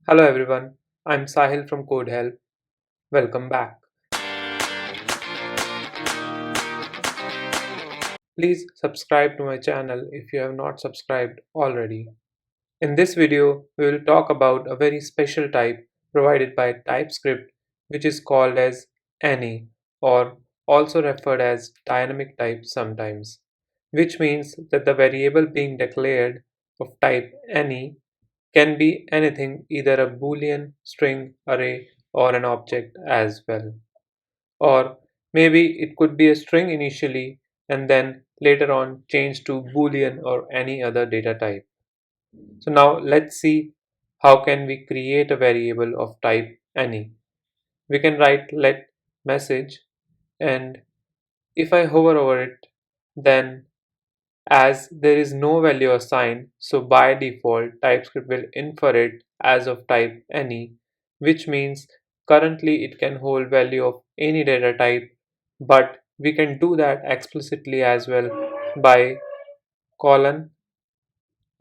Hello everyone, I'm Sahil from Code Help. Welcome back. Please subscribe to my channel if you have not subscribed already. In this video, we will talk about a very special type provided by TypeScript which is called as any or also referred as dynamic type sometimes, which means that the variable being declared of type any can be anything, either a boolean, string, array, or an object as well. Or maybe it could be a string initially and then later on change to boolean or any other data type. So now let's see how can we create a variable of type any. We can write let message, and if I hover over it, then as there is no value assigned, so by default TypeScript will infer it as of type any, which means currently it can hold value of any data type, but we can do that explicitly as well by colon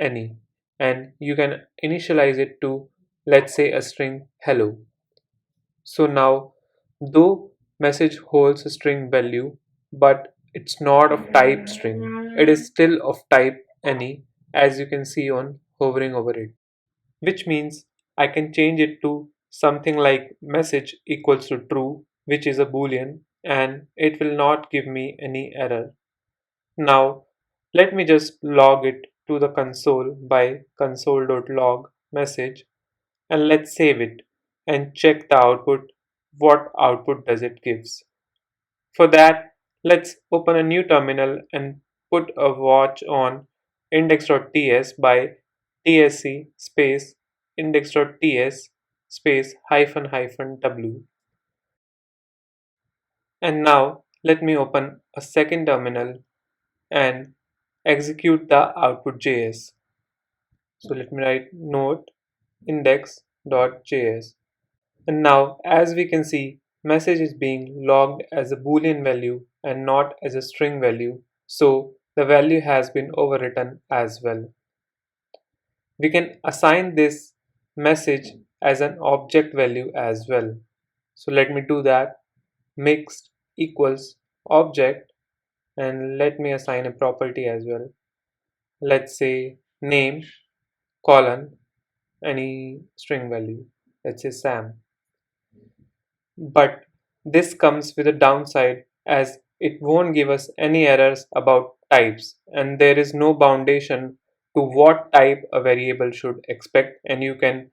any, and you can initialize it to, let's say, a string hello. So now, though message holds a string value, but it's not of type string, it is still of type any, as you can see on hovering over it, which means I can change it to something like message equals to true, which is a boolean, and it will not give me any error. Now, let me just log it to the console by console.log message, and let's save it and check the output. What output does it gives? For that, let's open a new terminal and put a watch on index.ts by tsc space index.ts space hyphen hyphen w. And now let me open a second terminal and execute the output.js. So let me write node index.js. And now, as we can see, message is being logged as a boolean value and not as a string value, so the value has been overwritten as well. We can assign this message as an object value as well. So let me do that. Mixed equals object, and let me assign a property as well. Let's say name colon any string value. Let's say Sam. But this comes with a downside, as it won't give us any errors about types, and there is no foundation to what type a variable should expect, and you can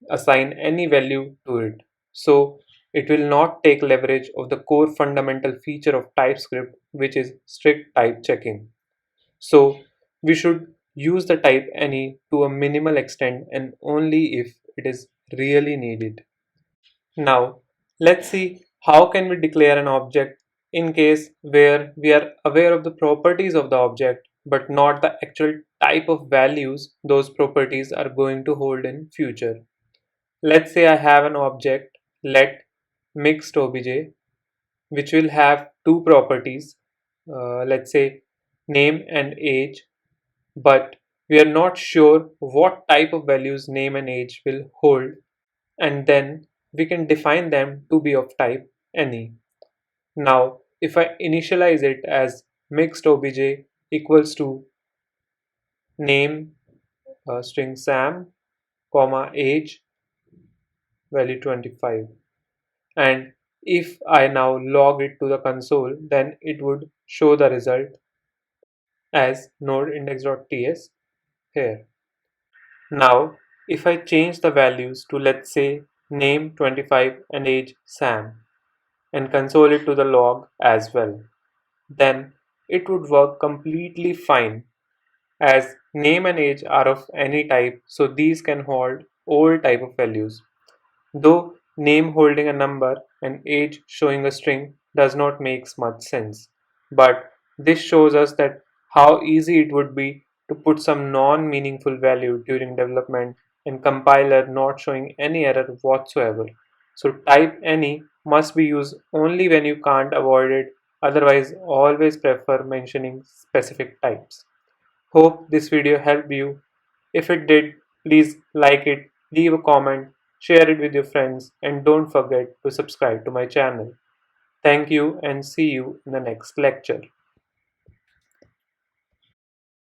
assign any value to it. So it will not take leverage of the core fundamental feature of TypeScript, which is strict type checking. So we should use the type any to a minimal extent and only if it is really needed. Now, let's see how can we declare an object in case where we are aware of the properties of the object but not the actual type of values those properties are going to hold in future. Let's say I have an object let mixed obj which will have two properties, let's say name and age, but we are not sure what type of values name and age will hold, and then we can define them to be of type any. Now, if I initialize it as mixed obj equals to name string Sam, comma age value 25, and if I now log it to the console, then it would show the result as node index.ts here. Now, if I change the values to, let's say, name 25 and age Sam, and console it to the log as well, then it would work completely fine, as name and age are of any type, so these can hold all type of values. Though name holding a number and age showing a string does not make much sense, but this shows us that how easy it would be to put some non-meaningful value during development and compiler not showing any error whatsoever. So type any must be used only when you can't avoid it, otherwise always prefer mentioning specific types. Hope this video helped you. If it did, please like it, Leave a comment, share it with your friends, and don't forget to subscribe to my channel. Thank you and see you in the next lecture.